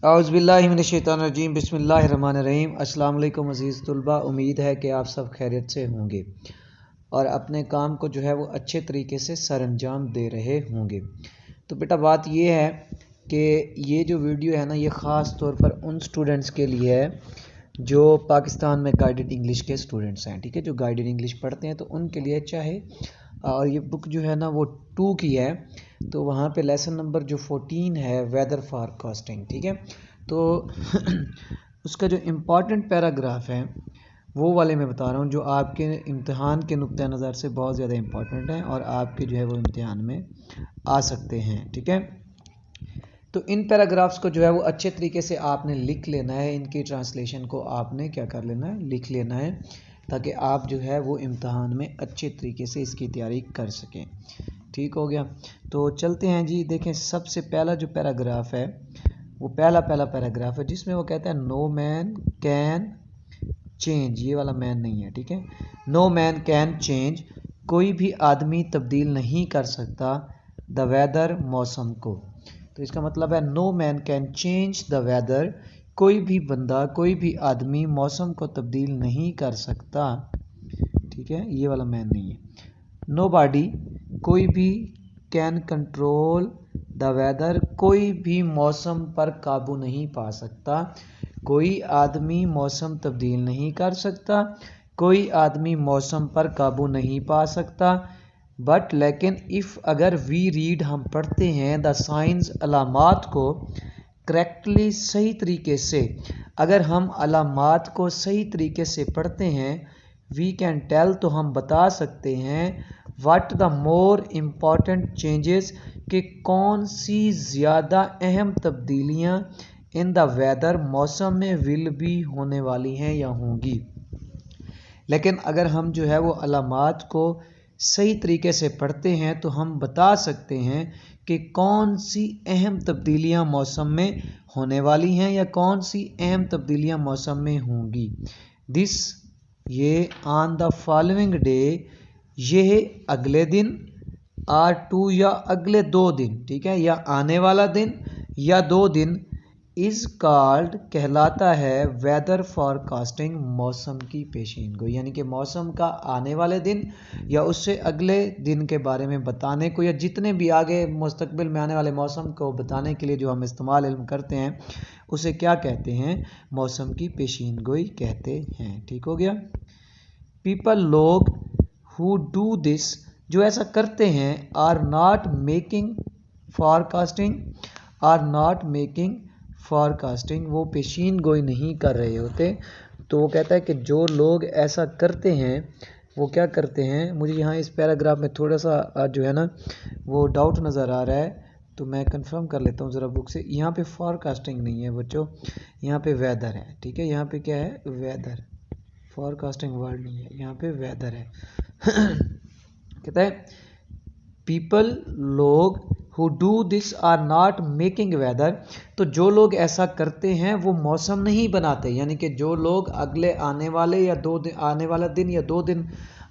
औज़ुबिल्लाहिमिनश्शैतानिर्रजीम बिस्मिल्लाहिर्रहमानिर्रहीम। अस्सलाम वालेकुम अज़ीज़ तुलबा, उम्मीद है कि आप सब खैरियत से होंगे और अपने काम को जो है वो अच्छे तरीके से सरअंजाम दे रहे होंगे। तो बेटा बात ये है कि ये जो वीडियो है ना, ये ख़ास तौर पर उन स्टूडेंट्स के लिए है जो पाकिस्तान में गाइडेड इंग्लिश के स्टूडेंट्स हैं, ठीक है, जो गाइडेड इंग्लिश पढ़ते हैं तो उनके लिए चाहे। और ये बुक जो है ना वो 2 की है, तो वहाँ पे लेसन नंबर जो 14 है वेदर फॉरकास्टिंग, ठीक है। तो उसका जो इम्पॉर्टेंट पैराग्राफ है वो वाले मैं बता रहा हूँ, जो आपके इम्तिहान के नुक्ते नज़र से बहुत ज़्यादा इम्पॉर्टेंट है और आपके जो है वो इम्तिहान में आ सकते हैं, ठीक है। तो इन पैराग्राफ्स को जो है वो अच्छे तरीके से आपने लिख लेना है, इनकी ट्रांसलेशन को आपने क्या कर लेना है, लिख लेना है, ताकि आप जो है वो इम्तिहान में अच्छे तरीके से इसकी तैयारी कर सकें। ठीक हो गया। तो चलते हैं जी। देखें, सबसे पहला जो पैराग्राफ है वो पहला पैराग्राफ है जिसमें वो कहता है नो मैन कैन चेंज। ये वाला मैन नहीं है, ठीक है। नो मैन कैन चेंज, कोई भी आदमी तब्दील नहीं कर सकता द वेदर, मौसम को। तो इसका मतलब है no man can change the weather, कोई भी बंदा, कोई भी आदमी मौसम को तब्दील नहीं कर सकता, ठीक है। ये वाला मैन नहीं है। नो बॉडी, कोई भी, कैन कंट्रोल द वेदर, कोई भी मौसम पर काबू नहीं पा सकता, कोई आदमी मौसम तब्दील नहीं कर सकता, कोई आदमी मौसम पर काबू नहीं पा सकता। बट लेकिन इफ़, अगर वी रीड, हम पढ़ते हैं द साइंस, अलामात को, करेक्टली, सही तरीके से, अगर हम अलामात को सही तरीके से पढ़ते हैं, वी कैन टेल, तो हम बता सकते हैं, what the more important changes, कि कौन सी ज़्यादा अहम तब्दीलियाँ इन द वेदर, मौसम में, विल भी, होने वाली हैं या होंगी। लेकिन अगर हम जो है वो अलामात को सही तरीके से पढ़ते हैं तो हम बता सकते हैं कि कौन सी अहम तब्दीलियां मौसम में होने वाली हैं या कौन सी अहम तब्दीलियां मौसम में होंगी। दिस, ये, ऑन द फॉलोइंग डे, यह अगले दिन, आर टू, या अगले 2 दिन, ठीक है, या आने वाला दिन या 2 दिन, इज कॉल्ड, कहलाता है, वेदर फॉरकास्टिंग, मौसम की पेशीनगोई। यानी कि मौसम का आने वाले दिन या उससे अगले दिन के बारे में बताने को, या जितने भी आगे मुस्तकबिल में आने वाले मौसम को बताने के लिए जो हम इस्तेमाल इल्म करते हैं उसे क्या कहते हैं, मौसम की पेशीनगोई कहते हैं। ठीक हो गया। पीपल, लोग, हु डू दिस, जो ऐसा करते हैं, are not making forecasting, are not making forecasting, वो पेशीन गोई नहीं कर रहे होते। तो वो कहता है कि जो लोग ऐसा करते हैं वो क्या करते हैं। मुझे यहाँ इस पैराग्राफ में थोड़ा सा जो है ना वो डाउट नज़र आ रहा है, तो मैं कंफर्म कर लेता हूँ ज़रा बुक से। यहाँ पे फॉरकास्टिंग नहीं है बच्चों, यहाँ पे वेदर है, ठीक है। यहाँ पे क्या है, वेदर, फॉरकास्टिंग वर्ड नहीं है, यहाँ पे वेदर है। कहता है पीपल, लोग, who do this are not making weather, तो जो लोग ऐसा करते हैं वो मौसम नहीं बनाते। यानी कि जो लोग अगले आने वाले या 2 दिन, आने वाला दिन या 2 दिन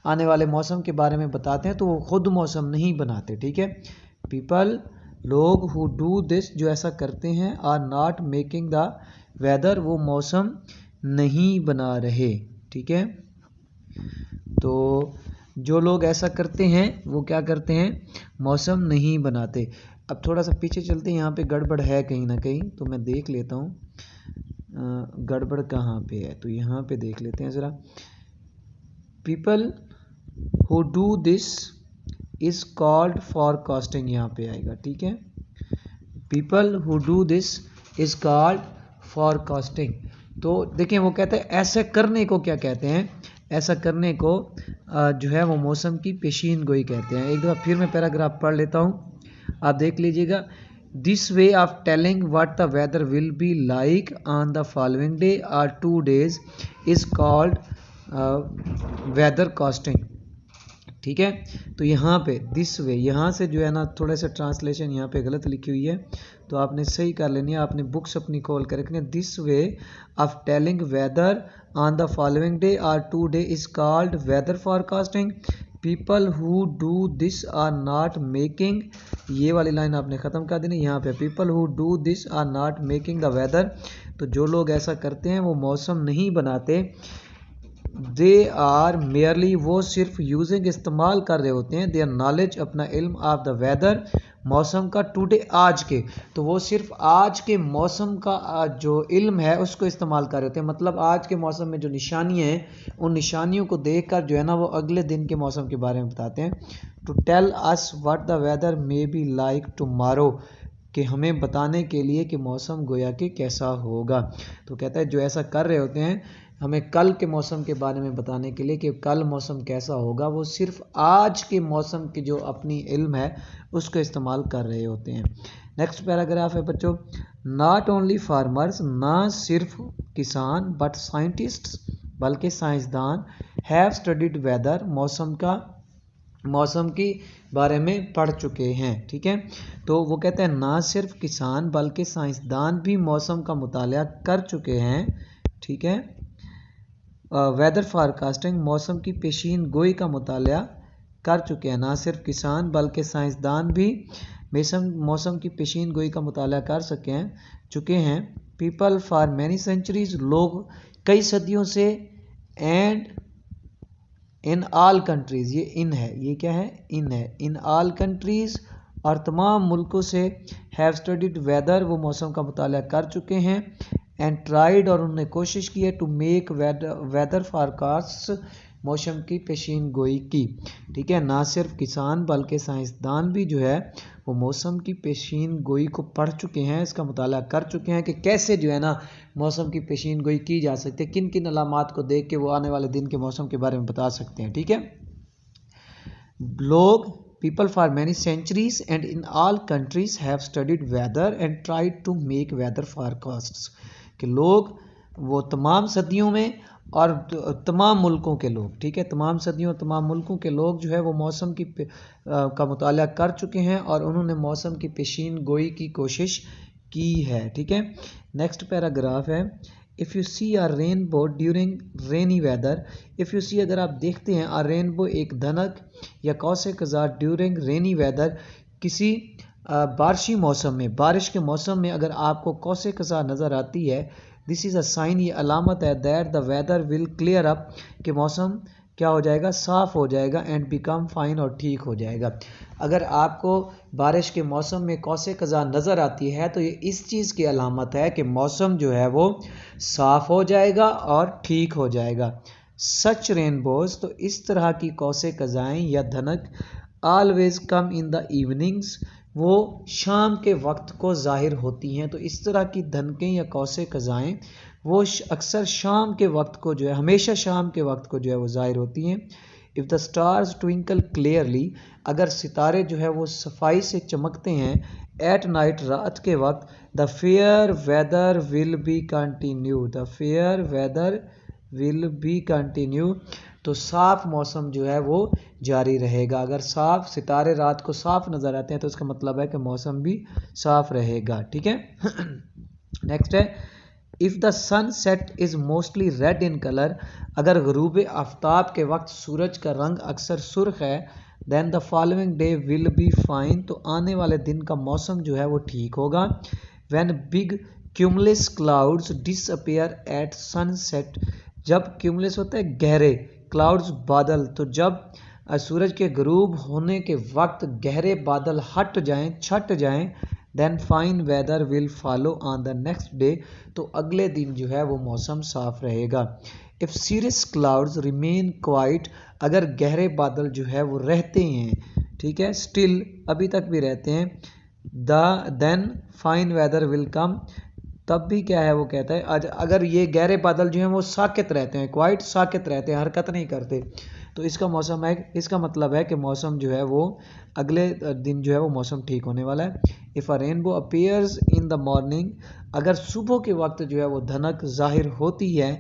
आने वाले मौसम के बारे में बताते हैं तो वो खुद मौसम नहीं बनाते, ठीक है। पीपल, लोग, हु डू दिस, जो ऐसा करते हैं, are not making the weather, वो मौसम नहीं बना रहे, ठीक है। तो जो लोग ऐसा करते हैं वो क्या करते हैं, मौसम नहीं बनाते। अब थोड़ा सा पीछे चलते हैं, यहाँ पे गड़बड़ है कहीं ना कहीं, तो मैं देख लेता हूँ गड़बड़ कहाँ पे है। तो यहाँ पे देख लेते हैं ज़रा। People who do this is called forecasting, यहाँ पे आएगा, ठीक है। People who do this is called forecasting. तो देखें वो कहते हैं ऐसे करने को क्या कहते हैं, ऐसा करने को जो है वो मौसम की पेशीन गोई कहते हैं। एक दफ़ा फिर मैं पैराग्राफ पढ़ लेता हूँ, आप देख लीजिएगा। This way of telling what the weather will be like on the following day or 2 days is called weather casting, ठीक है। तो यहाँ पे दिस वे, यहाँ से जो है ना थोड़ा सा ट्रांसलेशन यहाँ पे गलत लिखी हुई है, तो आपने सही कर लेनी है। आपने बुक्स अपनी खोल कर रखनी है। This way of telling weather on the following day or 2 day is called weather forecasting. People who do this are not making, ये वाली लाइन आपने ख़त्म कर देनी। यहाँ पे people who do this are not making the weather, तो जो लोग ऐसा करते हैं वो मौसम नहीं बनाते। दे आर मेयरली, वो सिर्फ यूजिंग, इस्तेमाल कर रहे होते हैं, देयर नॉलेज, अपना इल्म, ऑफ द वेदर, मौसम का, टुडे, आज के, तो वो सिर्फ आज के मौसम का जो इल्म है उसको इस्तेमाल कर रहे होते हैं। मतलब आज के मौसम में जो निशानियाँ हैं उन निशानियों को देखकर जो है ना वो अगले दिन के मौसम के बारे में बताते हैं। To tell us what the weather may be like tomorrow, कि हमें बताने के लिए कि मौसम गोया कि कैसा होगा। तो कहता है जो ऐसा कर रहे होते हैं हमें कल के मौसम के बारे में बताने के लिए कि कल मौसम कैसा होगा, वो सिर्फ आज के मौसम की जो अपनी इल्म है उसको इस्तेमाल कर रहे होते हैं। नेक्स्ट पैराग्राफ है बच्चों, नॉट ओनली फार्मर्स, ना सिर्फ किसान, बट साइंटिस्ट्स, बल्कि साइंसदान, हैव स्टडीड वेदर, मौसम की बारे में पढ़ चुके हैं। ठीक है, तो वो कहते हैं ना सिर्फ किसान बल्कि साइंसदान भी मौसम का मुताला कर चुके हैं। ठीक है, वेदर फारकास्टिंग, मौसम की पेशीन गोई का मुताला कर चुके हैं। ना सिर्फ किसान बल्कि साइंसदान भी मौसम की पेशीन गोई का मुताला कर चुके हैं। पीपल फॉर मैनी सेंचुरीज, लोग कई सदियों से, एंड इन ऑल कंट्रीज, ये इन है, ये क्या है, इन है, इन ऑल कंट्रीज, और तमाम मुल्कों से, हैव स्टडीड वेदर, वो मौसम का मुताला कर चुके हैं, एंड ट्राइड, और उन्होंने कोशिश की है, टू मेक वेदर फारकास्ट, मौसम की पेशीन गोई की। ठीक है, ना सिर्फ किसान बल्कि साइंसदान भी जो है वो मौसम की पेशीन गोई को पढ़ चुके हैं, इसका मुताला कर चुके हैं कि कैसे जो है ना मौसम की पेशीन गोई की जा सकती है, किन किन अलामात को देख के वो आने वाले दिन के मौसम के बारे में बता सकते हैं। ठीक है, लोग, people for many centuries and in all countries have studied weather and tried to make weather forecasts, कि लोग, वो तमाम सदियों में और तमाम मुल्कों के लोग, ठीक है, तमाम सदियों और तमाम मुल्कों के लोग जो है वो मौसम की का मुताला कर चुके हैं और उन्होंने मौसम की पेशीन गोई की कोशिश की है। ठीक है, नेक्स्ट पैराग्राफ है, if you see a rainbow during rainy weather, if you see, अगर आप देखते हैं, आ रेनबो, एक धनक या कौसे कज़ार, ड्यूरिंग रेनी वेदर, किसी बारिशी मौसम में, बारिश के मौसम में अगर आपको कौसे कज़ार नज़र आती है, दिस इज़ अ साइन, ये अलामत है, that the weather will clear up, कि मौसम क्या हो जाएगा, साफ़ हो जाएगा, एंड बिकम फाइन, और ठीक हो जाएगा। अगर आपको बारिश के मौसम में कौसे कज़ार नज़र आती है तो ये इस चीज़ की अलामत है कि मौसम जो है वो साफ़ हो जाएगा और ठीक हो जाएगा। सच रेनबोज, तो इस तरह की कौसे कज़ाएँ या धनक, always come in the evenings, वो शाम के वक्त को ज़ाहिर होती हैं। तो इस तरह की धनकें या कौसे कज़ाएँ वो अक्सर शाम के वक्त को जो है, हमेशा शाम के वक्त को जो है वो ज़ाहिर होती हैं। If the stars twinkle clearly, अगर सितारे जो है वो सफाई से चमकते हैं, एट नाइट, रात के वक्त, the fair weather will be continue, the fair weather will be continue, तो साफ मौसम जो है वो जारी रहेगा। अगर साफ सितारे रात को साफ नज़र आते हैं तो इसका मतलब है कि मौसम भी साफ रहेगा। ठीक है, नेक्स्ट है, if the sun set is mostly red in colour, अगर ग़ुरूब आफ्ताब के वक्त सूरज का रंग अक्सर सुर्ख है, then the following day will be fine, तो आने वाले दिन का मौसम जो है वो ठीक होगा। When big cumulus clouds disappear at sunset, जब क्यूमुलस होता है गहरे, क्लाउड्स बादल, तो जब सूरज के ग़रूब होने के वक्त गहरे बादल हट जाएं, छट जाएं, then fine weather will follow on the next day, तो अगले दिन जो है वो मौसम साफ रहेगा। If cirrus clouds remain quiet, अगर गहरे बादल जो है वो रहते हैं, ठीक है, स्टिल, अभी तक भी रहते हैं, then fine weather will come, तब भी क्या है वो कहता है, अगर ये गहरे बादल जो हैं वो साकित रहते हैं, क्वाइट साकित रहते हैं, हरकत नहीं करते, तो इसका मौसम है, इसका मतलब है कि मौसम जो है वो अगले दिन जो है वो मौसम ठीक होने वाला है। If a rainbow appears in the morning, अगर सुबह के वक्त जो है वो धनक ज़ाहिर होती है,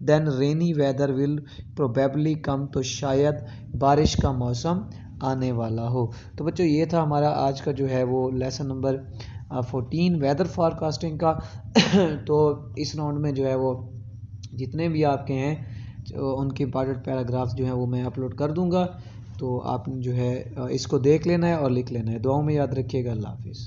then rainy weather will probably come, तो शायद बारिश का मौसम आने वाला हो। तो बच्चों ये था हमारा आज का जो है वो लेसन नंबर 14 वेदर फॉरकास्टिंग का। तो इस राउंड में जो है वो जितने भी आपके हैं उनके इंपॉर्टेंट पैराग्राफ्स जो हैं वो मैं अपलोड कर दूंगा। तो आपने जो है इसको देख लेना है और लिख लेना है। दुआओं में याद रखिएगा। अल्लाह हाफिज़।